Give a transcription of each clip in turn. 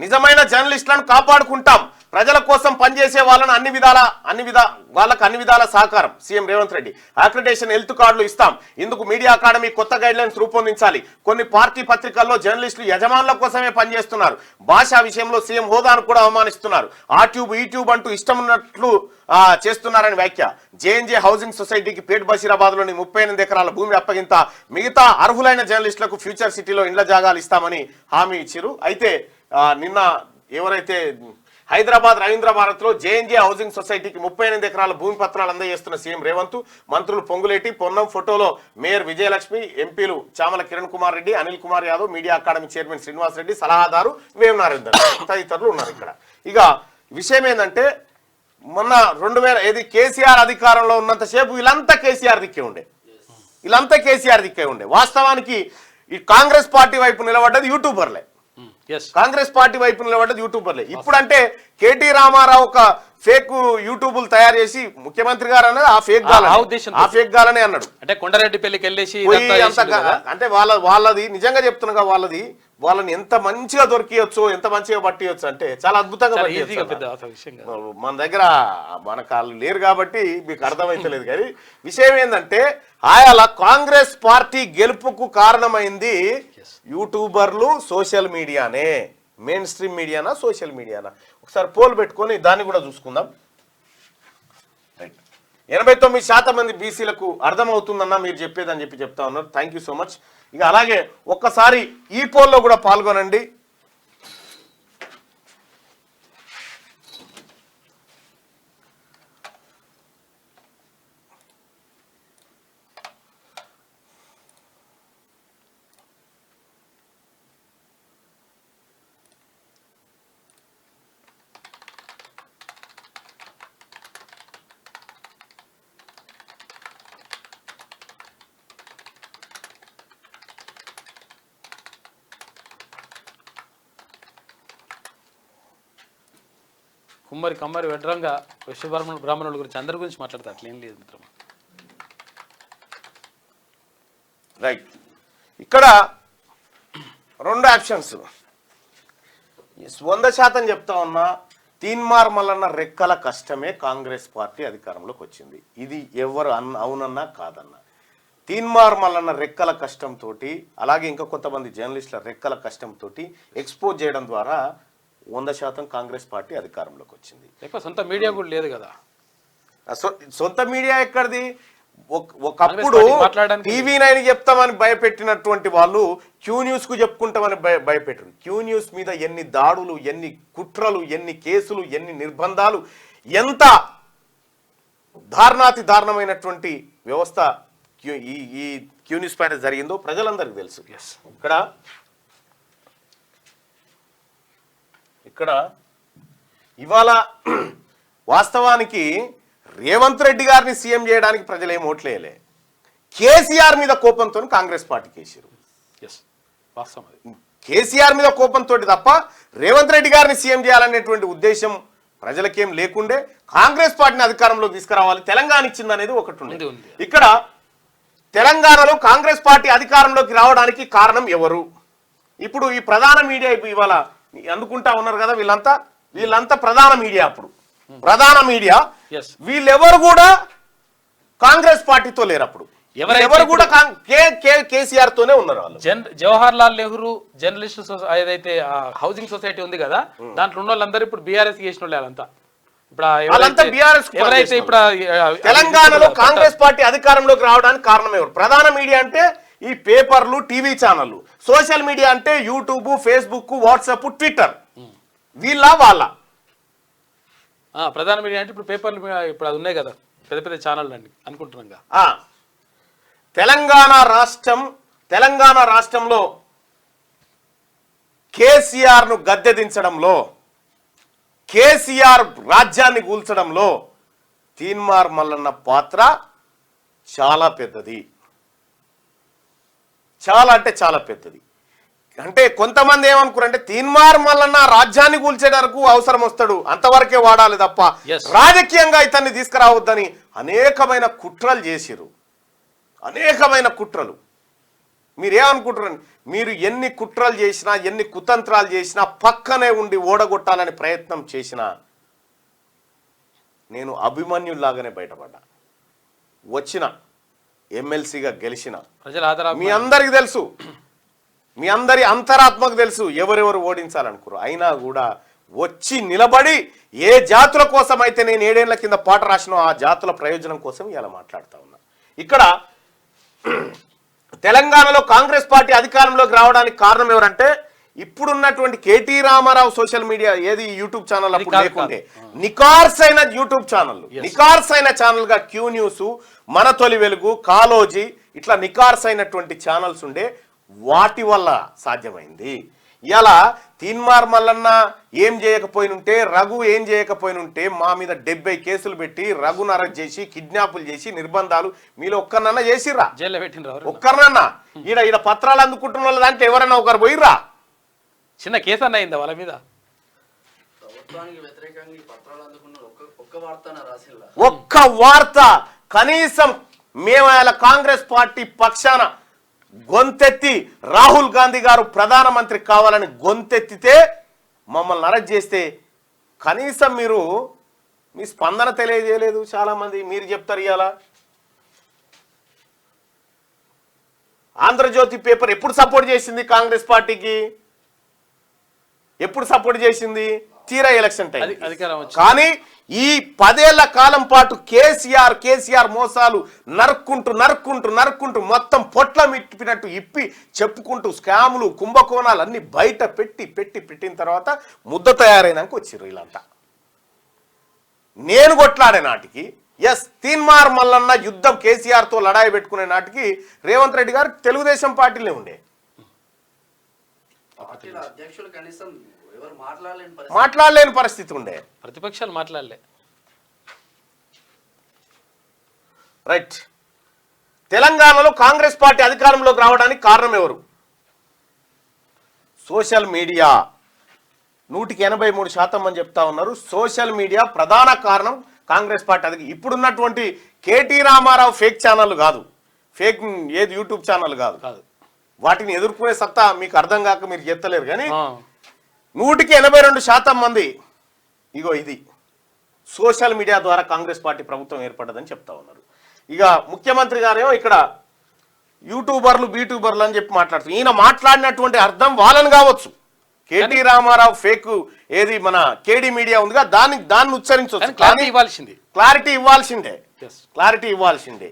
నిజమైన జర్నలిస్టులను కాపాడుకుంటాం, ప్రజల కోసం పనిచేసే వాళ్ళని అన్ని విధాల సహకారం. CM Revanth Reddy accreditation health కార్డులు ఇస్తాం. ఇందుకు మీడియా అకాడమీ కొత్త గైడ్లైన్స్ రూపొందించాలి. కొన్ని పార్టీ పత్రికల్లో జర్నలిస్టులు యజమానుల కోసమే పనిచేస్తున్నారు. భాషా విషయంలో సీఎం హోదాను కూడా అవమానిస్తున్నారు. ఆ ట్యూబ్ ఈ ట్యూబ్ అంటూ ఇష్టం ఉన్నట్లు చేస్తున్నారని వ్యాఖ్య. జేఎన్జే హౌసింగ్ సొసైటీకి పేట్ బషీరాబాద్లోని 38 ఎకరాల భూమి అప్పగింత. మిగతా అర్హులైన జర్నలిస్టులకు ఫ్యూచర్ సిటీలో ఇండ్ల జాగాలు ఇస్తామని హామీ ఇచ్చారు. అయితే నిన్న ఎవరైతే హైదరాబాద్ రవీంద్రభారత్లో జేఎన్జే హౌసింగ్ సొసైటీకి 38 ఎకరాల భూమి పత్రాలు అందజేస్తున్న సీఎం రేవంత్, మంత్రులు పొంగులేటి, పొన్నం, ఫోటోలో మేయర్ విజయలక్ష్మి, ఎంపీలు Chamala Kiran Kumar Reddy, Anil Kumar Yadav, media academy chairman Srinivas Reddy, సలహాదారు వేవ్ నరేందర్ తదితరులు ఉన్నారు ఇక్కడ. ఇక విషయం ఏంటంటే మొన్న 2000 కేసీఆర్ అధికారంలో ఉన్నంతసేపు వీళ్ళంతా కేసీఆర్ దిక్కే ఉండే. వాస్తవానికి ఈ కాంగ్రెస్ పార్టీ వైపు నిలబడ్డది యూట్యూబర్లే. కాంగ్రెస్ పార్టీ వైపు నిలబడ్డది యూట్యూబర్లే. ఇప్పుడంటే కేటీ రామారావు ఒక ఫేక్ యూట్యూబులు తయారు చేసి ముఖ్యమంత్రి గారు అన్నది ఆ ఫేక్ గాలనే అన్నాడు. అంటే కొండారెడ్డి పెళ్లికి వెళ్ళేసి అంటే వాళ్ళది నిజంగా చెప్తున్నా వాళ్ళని ఎంత మంచిగా దొరికియొచ్చు, ఎంత మంచిగా పట్టియొచ్చు అంటే చాలా అద్భుతంగా మన దగ్గర మనకు లేరు కాబట్టి మీకు అర్థమైతలేదు. కానీ విషయం ఏంటంటే ఆయల కాంగ్రెస్ పార్టీ గెలుపుకు కారణమైంది యూట్యూబర్లు, సోషల్ మీడియానే. మెయిన్ స్ట్రీమ్ మీడియానా, సోషల్ మీడియానా? ఒకసారి పోల్ పెట్టుకొని దాన్ని కూడా చూసుకుందాం. 89% మంది బీసీలకు అర్థమవుతుందన్నా మీరు చెప్పేదని చెప్తా ఉన్నారు. Thank you so much. ఇక అలాగే ఒక్కసారి ఈ పోల్లో కూడా పాల్గొనండి. కుమ్మరి కమ్మరి వెడ్రంగా బ్రాహ్మణుల గురించి అందరి గురించి మాట్లాడతారు. అట్లేం లేదు మిత్రమా. రైట్, ఇక్కడ 2 ఆప్షన్స్ 100% చెప్తా ఉన్నా. తీన్మార్ మల్లన్న రెక్కల కష్టమే కాంగ్రెస్ పార్టీ అధికారంలోకి వచ్చింది. ఇది ఎవరు అవునన్నా కాదన్నా. తీన్మార్ మల్లన్న రెక్కల కష్టంతో, అలాగే ఇంకా కొంతమంది జర్నలిస్టుల రెక్కల కష్టంతో ఎక్స్పోజ్ చేయడం ద్వారా 100% కాంగ్రెస్ పార్టీ అధికారంలోకి వచ్చింది. సొంత మీడియా కూడా లేదు కదా. సొంత మీడియా ఎక్కడిది? ఒకప్పుడు TV9 చెప్తామని భయపెట్టినటువంటి వాళ్ళు క్యూ న్యూస్ కు చెప్పుకుంటామని భయపెట్టరు. క్యూ న్యూస్ మీద ఎన్ని దాడులు, ఎన్ని కుట్రలు, ఎన్ని కేసులు, ఎన్ని నిర్బంధాలు, ఎంత దారుణమైనటువంటి వ్యవస్థ ఈ క్యూ న్యూస్ పైన జరిగిందో ప్రజలందరికీ తెలుసు. ఇక్కడ ఇవాళ వాస్తవానికి రేవంత్ రెడ్డి గారిని సీఎం చేయడానికి ప్రజలు ఏం ఓట్లేయలే. కేసీఆర్ మీద కోపంతో కాంగ్రెస్ పార్టీకి వేసారు. కేసీఆర్ మీద కోపంతో తప్ప రేవంత్ రెడ్డి గారిని సీఎం చేయాలనేటువంటి ఉద్దేశం ప్రజలకేం లేకుండే. కాంగ్రెస్ పార్టీని అధికారంలోకి తీసుకురావాలి, తెలంగాణ ఇచ్చింది అనేది ఒకటి ఉంది. ఇక్కడ తెలంగాణలో కాంగ్రెస్ పార్టీ అధికారంలోకి రావడానికి కారణం ఎవరు? ఇప్పుడు ఈ ప్రధాన మీడియా ఇవాళ అందుకుంటా ఉన్నారు కదా, వీళ్ళంతా ప్రధాన మీడియా. అప్పుడు ప్రధాన మీడియా వీళ్ళెవరు కూడా కాంగ్రెస్ పార్టీతో లేరు. అప్పుడు ఎవరు కూడా కేసీఆర్ తోనే ఉన్నారు. వాళ్ళు జవహర్ లాల్ నెహ్రూ జర్నలిస్ట్ ఏదైతే హౌసింగ్ సొసైటీ ఉంది కదా, దాంట్లో ఉన్న వాళ్ళందరూ ఇప్పుడు బీఆర్ఎస్ చేసిన వాళ్ళంతా. ఎవరైతే ఇప్పుడు తెలంగాణలో కాంగ్రెస్ పార్టీ అధికారంలోకి రావడానికి కారణం ఎవరు? ప్రధాన మీడియా అంటే ఈ పేపర్లు, టీవీ ఛానళ్లు. సోషల్ మీడియా అంటే యూట్యూబ్, ఫేస్బుక్, వాట్సాప్, ట్విట్టర్. వాళ్ళ ప్రధాన మీడియా అంటే ఇప్పుడు పేపర్లు ఇప్పుడు అది ఉన్నాయి కదా, పెద్ద పెద్ద ఛానల్ అండి అనుకుంటున్నాం. తెలంగాణ రాష్ట్రంలో కేసీఆర్ ను గద్దె దించడంలో, కేసీఆర్ రాజ్యాన్ని కూల్చడంలో తీన్మార్ మల్లన్న పాత్ర చాలా పెద్దది. చాలా అంటే చాలా పెద్దది. అంటే కొంతమంది ఏమనుకున్నారంటే తీన్మార్ మల్లన్న రాజ్యాన్ని కూల్చేటరకు అవసరం వస్తాడు, అంతవరకే వాడాలి తప్ప రాజకీయంగా ఇతన్ని తీసుకురావద్దని అనేకమైన కుట్రలు చేసిరు. అనేకమైన కుట్రలు. మీరేమనుకుంటున్నారు? మీరు ఎన్ని కుట్రలు చేసినా, ఎన్ని కుతంత్రాలు చేసినా, పక్కనే ఉండి ఓడగొట్టాలని ప్రయత్నం చేసినా నేను అభిమన్యుల్లాగానే బయటపడ్డా. వచ్చిన ఎమ్మెల్సీగా గెలిచిన మీ అందరికి తెలుసు, మీ అందరి అంతరాత్మకు తెలుసు ఎవరెవరు ఓడించాలనుకున్నారు. అయినా కూడా వచ్చి నిలబడి ఏ జాతుల కోసం అయితే నేను 7 ఏళ్ల కింద పాట రాసినో ఆ జాతుల ప్రయోజనం కోసం ఇలా మాట్లాడుతా ఉన్నా. ఇక్కడ తెలంగాణలో కాంగ్రెస్ పార్టీ అధికారంలోకి రావడానికి కారణం ఎవరంటే ఇప్పుడున్నటువంటి కేటీ రామారావు సోషల్ మీడియా ఏది యూట్యూబ్ ఛానల్ అప్పుడు లేకుండే నికార్సైన యూట్యూబ్ ఛానల్, నికార్సైన ఛానల్ గా క్యూ న్యూస్, మన తొలి వెలుగు, కాలోజీ ఇట్లా నికార్సైనటువంటి ఛానల్స్ ఉండే, వాటి వల్ల సాధ్యమైంది. ఇలా తీన్మార్ మల్లన్న ఏం చేయకపోయినుంటే, రఘు ఏం చేయకపోయినుంటే మా మీద 70 కేసులు పెట్టి రఘును అరెస్ట్ చేసి కిడ్నాపులు చేసి నిర్బంధాలు మీలో ఒక్కరినన్నా చేసిర్రా? ఒక్కరినన్నా ఈడ పత్రాలు అందుకుంటున్న వాళ్ళ దాంట్లో ఎవరన్నా ఒకరు పోయిర్రా? చిన్న కేసు అన్న అయిందా వాళ్ళ మీద? ఒక్క వార్త కనీసం మేము కాంగ్రెస్ పార్టీ పక్షాన గొంతెత్తి రాహుల్ గాంధీ గారు ప్రధానమంత్రి కావాలని గొంతెత్తితే మమ్మల్ని అరెస్ట్ చేస్తే కనీసం మీరు మీ స్పందన తెలియజేయలేదు. చాలా మంది మీరు చెప్తారు ఇవాళ ఆంధ్రజ్యోతి పేపర్ ఎప్పుడు సపోర్ట్ చేసింది కాంగ్రెస్ పార్టీకి? ఎప్పుడు సపోర్ట్ చేసింది? తీరా ఎలక్షన్ టైం. కానీ ఈ 10 ఏళ్ల కాలం పాటు కేసీఆర్ మోసాలు నరుక్కుంటూ మొత్తం పొట్ల మిట్టినట్టు ఇప్పి చెప్పుకుంటూ స్కాములు కుంభకోణాలు అన్ని బయట పెట్టిన తర్వాత ముద్ద తయారైనాక వచ్చిర్రు వీళ్ళంతా. నేను కొట్లాడే నాటికి తీన్మార్ మల్లన్న యుద్ధం కేసీఆర్తో లడాయి పెట్టుకునే నాటికి రేవంత్ రెడ్డి గారు తెలుగుదేశం పార్టీలో ఉండే. మాట్లాడలేని పరిస్థితి ఉండే, ప్రతిపక్షాలు మాట్లాడలే. రైట్. తెలంగాణలో కాంగ్రెస్ పార్టీ అధికారంలోకి రావడానికి కారణం ఎవరు? Social media. 183% అని చెప్తా ఉన్నారు. సోషల్ మీడియా ప్రధాన కారణం కాంగ్రెస్ పార్టీ ఇప్పుడున్నటువంటి కేటీ రామారావు ఫేక్ ఛానల్ కాదు, ఫేక్ ఏది యూట్యూబ్ ఛానల్ కాదు. వాటిని ఎదుర్కొనే సత్తా మీకు అర్థం కాక మీరు చెప్తలేరు. కానీ 182% మంది ఇగో ఇది సోషల్ మీడియా ద్వారా కాంగ్రెస్ పార్టీ ప్రభుత్వం ఏర్పడ్డదని చెప్తా ఉన్నారు. ఇక ముఖ్యమంత్రి గారేమో ఇక్కడ యూట్యూబర్లు బీట్యూబర్లు అని చెప్పి మాట్లాడుతున్నారు. ఈయన మాట్లాడినటువంటి అర్థం వాళ్ళని కావచ్చు. కేటీ రామారావు ఫేక్ ఏది మన కేడీ మీడియా ఉందిగా దాన్ని ఉచ్చరించవచ్చు. క్లారిటీ ఇవ్వాల్సిందే.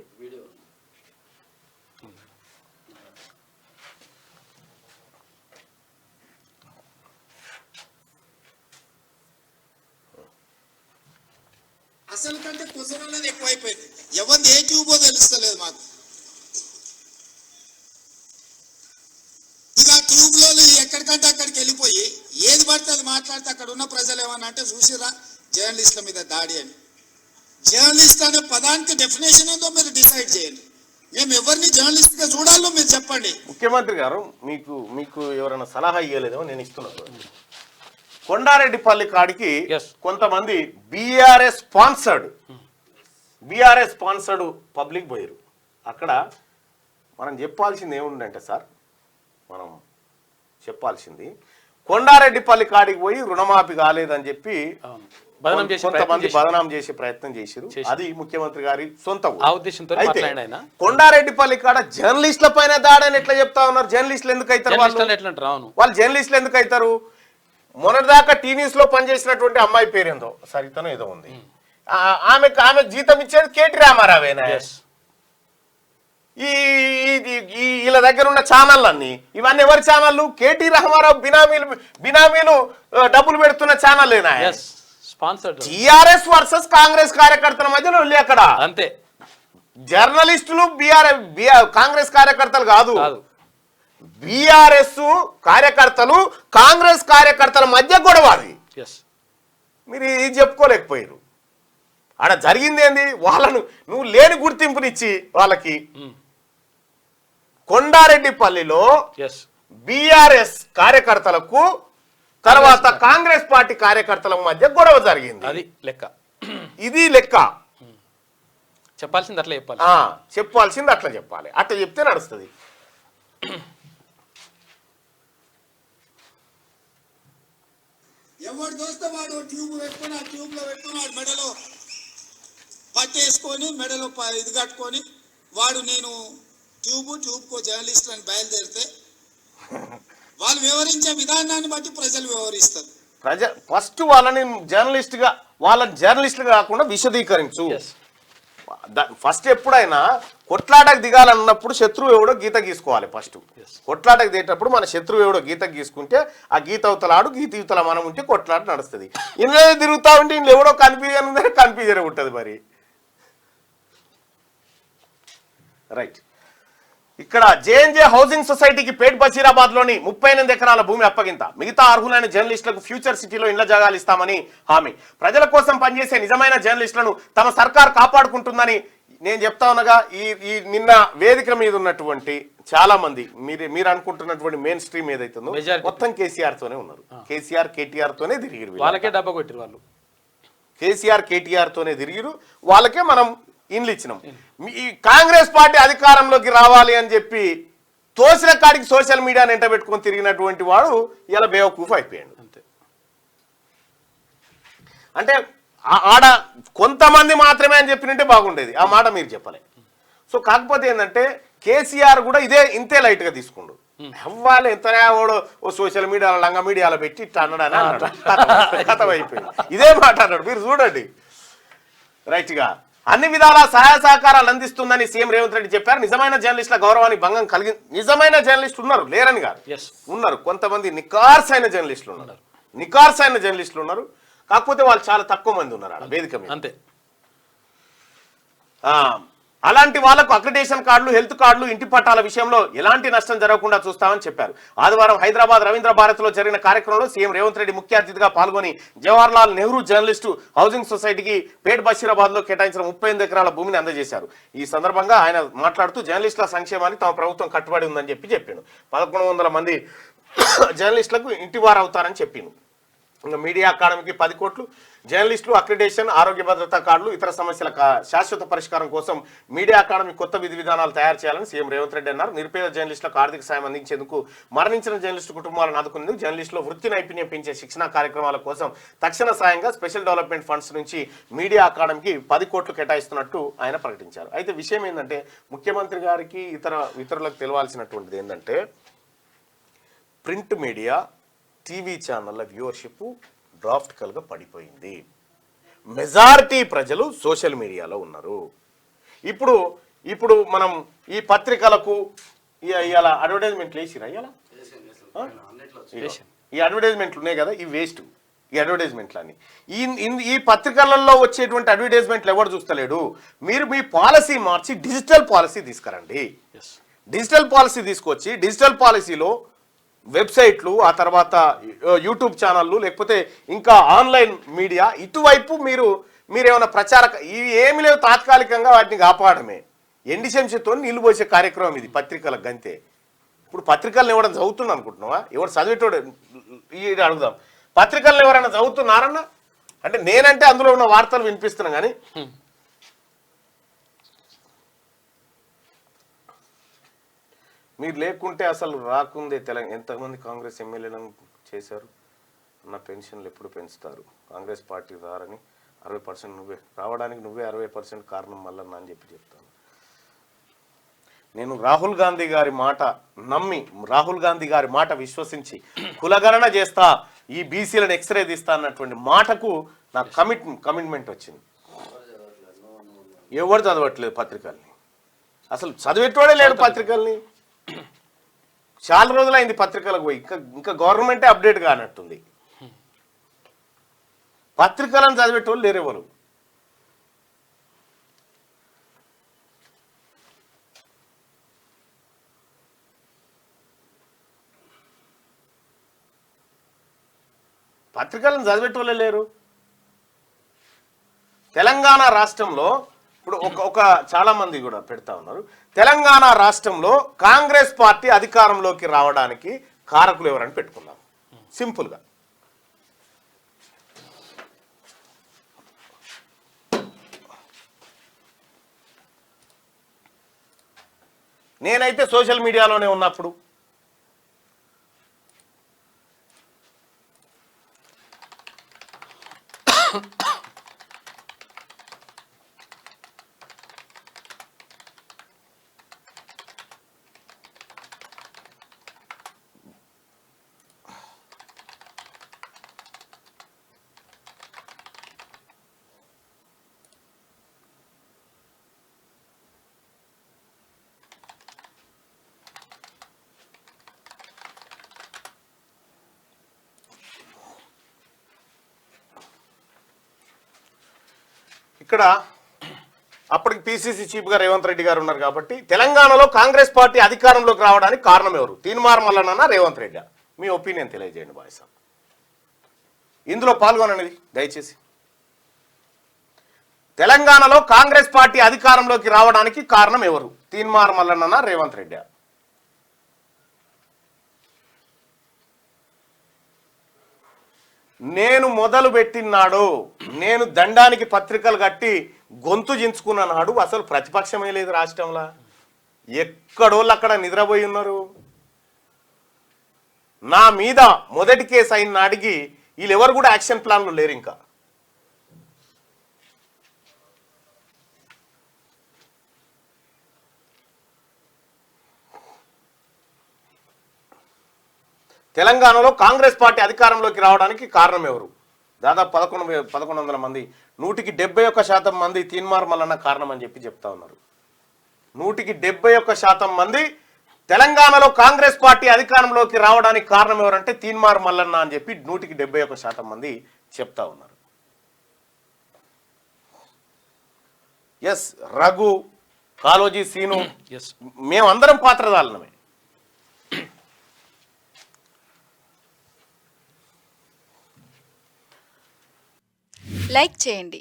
అసలు కంటే కుసరన్నది ఎక్కువైపోయింది. ఎవరిది ఏ ట్యూబో తెలుస్తలేదు మాకు. ఇక ట్యూబ్లో ఎక్కడికంటే అక్కడికి వెళ్ళిపోయి ఏది పడితే అది మాట్లాడితే అక్కడ ఉన్న ప్రజలు ఏమన్నా అంటే చూసిరా జర్నలిస్టుల మీద దాడి అని. జర్నలిస్ట్ అనే పదానికి డెఫినేషన్ ఏందో మీరు డిసైడ్ చేయండి. మేము ఎవరిని జర్నలిస్ట్ గా చూడాలో మీరు చెప్పండి. ముఖ్యమంత్రి గారు మీకు ఎవరైనా సలహా ఇవ్వలేదేమో నేను ఇస్తున్నాను. కొండారెడ్డిపల్లి కాడికి కొంతమంది బీఆర్ఎస్ స్పాన్సర్డ్ పబ్లిక్ పోయారు. అక్కడ మనం చెప్పాల్సింది ఏముందంటే సార్, మనం చెప్పాల్సింది కొండారెడ్డిపల్లి కాడికి పోయి రుణమాఫీ కాలేదని చెప్పి కొంతమంది బదనాం చేసే ప్రయత్నం చేశారు. అది ముఖ్యమంత్రి గారి సొంత కొండారెడ్డిపల్లి కాడ జర్నలిస్టుల పైన దాడని ఎట్లా చెప్తా ఉన్నారు? జర్నలిస్టులు ఎందుకు అవుతారు? వాళ్ళు జర్నలిస్టులు ఎందుకు అవుతారు? మొన్నటిదాకా టీవీస్ లో పనిచేసినటువంటి అమ్మాయి పేరేందో సరితనో ఏదో ఉంది, ఆమె జీతం ఇచ్చేది కేటీ రామారావేనా? వీళ్ళ దగ్గర ఉన్న ఛానల్ అన్ని ఇవన్నీ ఎవరి ఛానళ్ళు? కేటీ రామారావు బినామీలు డబ్బులు పెడుతున్న ఛానల్లేనా? టిఆర్ఎస్ వర్సెస్ కాంగ్రెస్ కార్యకర్తల మధ్యలో వెళ్ళి అక్కడ అంతే. జర్నలిస్టులు కాంగ్రెస్ కార్యకర్తలు కాదు, బీఆర్ఎస్ కార్యకర్తలు కాంగ్రెస్ కార్యకర్తల మధ్య గొడవ. అది మీరు ఇది చెప్పుకోలేకపోయారు. ఆడ జరిగింది ఏంది? వాళ్ళను నువ్వు లేని గుర్తింపునిచ్చి వాళ్ళకి కొండారెడ్డిపల్లిలో బీఆర్ఎస్ కార్యకర్తలకు తర్వాత కాంగ్రెస్ పార్టీ కార్యకర్తల మధ్య గొడవ జరిగింది. అది లెక్క. ఇది లెక్క. చెప్పాల్సింది అట్లా చెప్పాలి. చెప్పాల్సింది అట్లా చెప్పాలి. అట్లా చెప్తే నడుస్తుంది. ఎవడు దోస్తే వాడు ట్యూబ్ పెట్టుకొని ఆ ట్యూబ్ లో పెట్టుకొని వాడు మెడలో పట్టేసుకొని మెడలో ఇది కట్టుకొని వాడు నేను ట్యూబ్కో జర్నలిస్ట్ అని బయలుదేరితే వాళ్ళు వివరించే విధానాన్ని బట్టి ప్రజలు వివరిస్తారు. ఫస్ట్ వాళ్ళని జర్నలిస్టుగా కాకుండా విశదీకరించు. ఫస్ట్ ఎప్పుడైనా కొట్లాటకు దిగాలన్నప్పుడు శత్రువు ఎవడో గీత గీసుకోవాలి. ఫస్ట్ కొట్లాటకు దిగేటప్పుడు మన శత్రువు ఎవడో గీత గీసుకుంటే ఆ గీత అవతలాడు, గీత ఇవతల మనం ఉంటే కొట్లాట నడుస్తుంది. ఇందులో తిరుగుతా ఉంటే ఇంట్లో ఎవడో కన్ఫ్యూజన్ ఉందని కన్ఫ్యూజన్ ఉంటుంది. మరి రైట్, ఇక్కడ జేఎన్జే హౌసింగ్ సొసైటీకి పేట్ బషీరాబాద్ లోని 38 ఎకరాల భూమి అప్పగింత. మిగతా అర్హులైన జర్నలిస్టులకు ఫ్యూచర్ సిటీలో ఇండ్ల జాగాలు ఇస్తామని హామీ. ప్రజల కోసం పనిచేసే నిజమైన జర్నలిస్టులను తమ సర్కార్ కాపాడుకుంటుందని నేను చెప్తా ఉన్నగా ఈ నిన్న వేదిక మీద ఉన్నటువంటి చాలా మంది మీరు అనుకుంటున్నటువంటి మెయిన్ స్ట్రీమ్ ఏదైతుందో మొత్తం కేసీఆర్ తోనే ఉన్నారు. కేసీఆర్ కేటీఆర్ తోనే తిరిగిరు. వాళ్ళకే డబ్బా కొట్టిరు వాళ్ళు. కేసీఆర్ కేటీఆర్ తోనే తిరిగిరు. వాళ్ళకే మనం ఇండ్లు ఇచ్చినాం. ఈ కాంగ్రెస్ పార్టీ అధికారంలోకి రావాలి అని చెప్పి తోసిన కాడికి సోషల్ మీడియాని ఎంట పెట్టుకొని తిరిగినటువంటి వాడు ఇలా బేవకూఫ్ అయిపోయాడు. అంటే ఆడ కొంతమంది మాత్రమే అని చెప్పినట్టే బాగుండేది. ఆ మాట మీరు చెప్పలే. సో కాకపోతే ఏంటంటే కేసీఆర్ కూడా ఇంతే లైట్ గా తీసుకుండు. అవ్వాలి ఎంతనే ఓడో ఓ సోషల్ మీడియాలో లంగ మీడియాలో పెట్టి ఇట్లా అన్నాడని అన్నాడు. కథం అయిపోయింది. ఇదే మాట అన్నాడు. మీరు చూడండి. రైట్ గా అన్ని విధాల సహాయ సహకారాలు అందిస్తుందని సీఎం రేవంత్ రెడ్డి చెప్పారు. నిజమైన జర్నలిస్టుల గౌరవానికి భంగం కలిగి నిజమైన జర్నలిస్టులు ఉన్నారు, లేరని కాదు, ఉన్నారు. కొంతమంది నికార్సైన జర్నలిస్టులు ఉన్నారు. కాకపోతే వాళ్ళు చాలా తక్కువ మంది ఉన్నారు ఆడ వేదిక మీద. అంతే. అలాంటి వాళ్లకు అక్రిడేషన్ కార్డులు, హెల్త్ కార్డులు, ఇంటి పట్టాల విషయంలో ఎలాంటి నష్టం జరగకుండా చూస్తామని చెప్పారు. ఆదివారం హైదరాబాద్ రవీంద్ర భారత్లో జరిగిన కార్యక్రమంలో సీఎం రేవంత్ రెడ్డి ముఖ్య అతిథిగా పాల్గొని జవహర్లాల్ నెహ్రూ జర్నలిస్టు హౌసింగ్ సొసైటీకి పేట్ బషీరాబాద్ లో కేటాయించిన 38 ఎకరాల భూమిని అందజేశారు. ఈ సందర్భంగా ఆయన మాట్లాడుతూ జర్నలిస్టుల సంక్షేమానికి తమ ప్రభుత్వం కట్టుబడి ఉందని చెప్పాను. 1100 మంది జర్నలిస్టులకు ఇంటి వారు అవుతారని చెప్పింది. ఇంకా మీడియా అకాడమీకి 10 కోట్లు, జర్నలిస్టులు అక్రిడేషన్, ఆరోగ్య భద్రతా కార్డులు, ఇతర సమస్యల శాశ్వత పరిష్కారం కోసం మీడియా అకాడమీ కొత్త విధి విధానాలు తయారు చేయాలని సీఎం రేవంత్ రెడ్డి అన్నారు. నిరుపేద జర్నలిస్టులకు ఆర్థిక సాయం అందించేందుకు, మరణించిన జర్నలిస్టు కుటుంబాలను ఆదుకునేందుకు, జర్నలిస్టులో వృత్తి నైపుణ్యం పెంచే శిక్షణా కార్యక్రమాల కోసం తక్షణ సాయంగా స్పెషల్ డెవలప్మెంట్ ఫండ్స్ నుంచి మీడియా అకాడమీకి 10 కోట్లు కేటాయిస్తున్నట్టు ఆయన ప్రకటించారు. అయితే విషయం ఏంటంటే ముఖ్యమంత్రి గారికి ఇతరులకు తెలవాల్సినటువంటిది ఏంటంటే ప్రింట్ మీడియా, టీవీ ఛానళ్ళ వ్యూవర్షిప్ డ్రాఫ్టికల్గా పడిపోయింది. మెజారిటీ ప్రజలు సోషల్ మీడియాలో ఉన్నారు. ఇప్పుడు మనం ఈ పత్రికలకు ఇవాళ అడ్వర్టైజ్మెంట్లు వేసిరా? ఇవాళ ఈ అడ్వర్టైజ్మెంట్లు ఉన్నాయి కదా, ఈ వేస్ట్. ఈ అడ్వర్టైజ్మెంట్లు అని ఈ పత్రికలలో వచ్చేటువంటి అడ్వర్టైజ్మెంట్లు ఎవరు చూస్తలేడు. మీరు మీ పాలసీ మార్చి డిజిటల్ పాలసీ తీసుకురండి. డిజిటల్ పాలసీ తీసుకొచ్చి డిజిటల్ పాలసీలో వెబ్సైట్లు, ఆ తర్వాత యూట్యూబ్ ఛానళ్ళు, లేకపోతే ఇంకా ఆన్లైన్ మీడియా, ఇటువైపు మీరేమైనా ఇవి ఏమి లేవు. తాత్కాలికంగా వాటిని కాపాడమే ఎండి శంషతో నీళ్లు పోసే కార్యక్రమం ఇది పత్రికలకు గంతే. ఇప్పుడు పత్రికలను ఎవరైనా చదువుతున్నా అనుకుంటున్నావా? ఎవరు చదివేటోడు అడుగుదాం. పత్రికలను ఎవరైనా చదువుతున్నారన్నా అంటే నేనంటే అందులో ఉన్న వార్తలు వినిపిస్తున్నా కానీ మీరు లేకుంటే అసలు రాకుందే. ఎంతమంది కాంగ్రెస్ ఎమ్మెల్యేలను చేశారు అన్న పెన్షన్లు ఎప్పుడు పెంచుతారు? కాంగ్రెస్ పార్టీ రారని 60% రావడానికి నువ్వే 60% కారణం మళ్ళీ అని చెప్తాను. నేను రాహుల్ గాంధీ గారి మాట నమ్మి, రాహుల్ గాంధీ గారి మాట విశ్వసించి కులగణన చేస్తా, ఈ బీసీలను ఎక్స్రే తీస్తా అన్నటువంటి మాటకు నాకు కమిట్మెంట్ వచ్చింది. ఎవరు చదవట్లేదు పత్రికల్ని, అసలు చదివేటోడే లేడు పత్రికల్ని. చాలా రోజులైంది పత్రికలకు పోయి, ఇంకా గవర్నమెంటే అప్డేట్ కానట్టుంది. పత్రికలను చదివేటోళ్ళు లేరెవరు. పత్రికలను చదివేటోళ్ళే లేరు. తెలంగాణ రాష్ట్రంలో ఇప్పుడు ఒక చాలా మంది కూడా పెడతా ఉన్నారు. తెలంగాణ రాష్ట్రంలో కాంగ్రెస్ పార్టీ అధికారంలోకి రావడానికి కారకులు ఎవరని పెట్టుకున్నాం సింపుల్గా. నేనైతే సోషల్ మీడియాలోనే ఉన్నప్పుడు ఇక్కడ అప్పటికి పిసిసి చీఫ్గా రేవంత్ రెడ్డి గారు ఉన్నారు కాబట్టి తెలంగాణలో కాంగ్రెస్ పార్టీ అధికారంలోకి రావడానికి కారణం ఎవరు? తీన్మార్ మల్లన్న, రేవంత్ రెడ్డి? మీ ఒపీనియన్ తెలియజేయండి బాయ్ సార్. ఇందులో పాల్గొనండి దయచేసి. తెలంగాణలో కాంగ్రెస్ పార్టీ అధికారంలోకి రావడానికి కారణం ఎవరు? తీన్మార్ మల్లన్న, రేవంత్ రెడ్డి? నేను మొదలు పెట్టినాడు, నేను దండానికి పత్రికలు కట్టి గొంతు చించుకున్న నాడు అసలు ప్రతిపక్షమే లేదు రాష్ట్రంలో. ఎక్కడోళ్ళు అక్కడ నిద్రపోయి ఉన్నారు. నా మీద మొదటి కేసు అయిన నాడికి వీళ్ళెవరు కూడా యాక్షన్ ప్లాన్లు లేరు. ఇంకా తెలంగాణలో కాంగ్రెస్ పార్టీ అధికారంలోకి రావడానికి కారణం ఎవరు? దాదాపు 1100 మంది, 171% మంది తీన్మార్ మల్లన్న కారణం అని చెప్పి చెప్తా ఉన్నారు. 171% మంది తెలంగాణలో కాంగ్రెస్ పార్టీ అధికారంలోకి రావడానికి కారణం ఎవరంటే తీన్మార్ మల్లన్న అని చెప్పి 171% మంది చెప్తా ఉన్నారు. ఎస్, రఘు, కాలోజీ, సీను, మేమందరం పాత్రదారులమే. లైక్ చేయండి.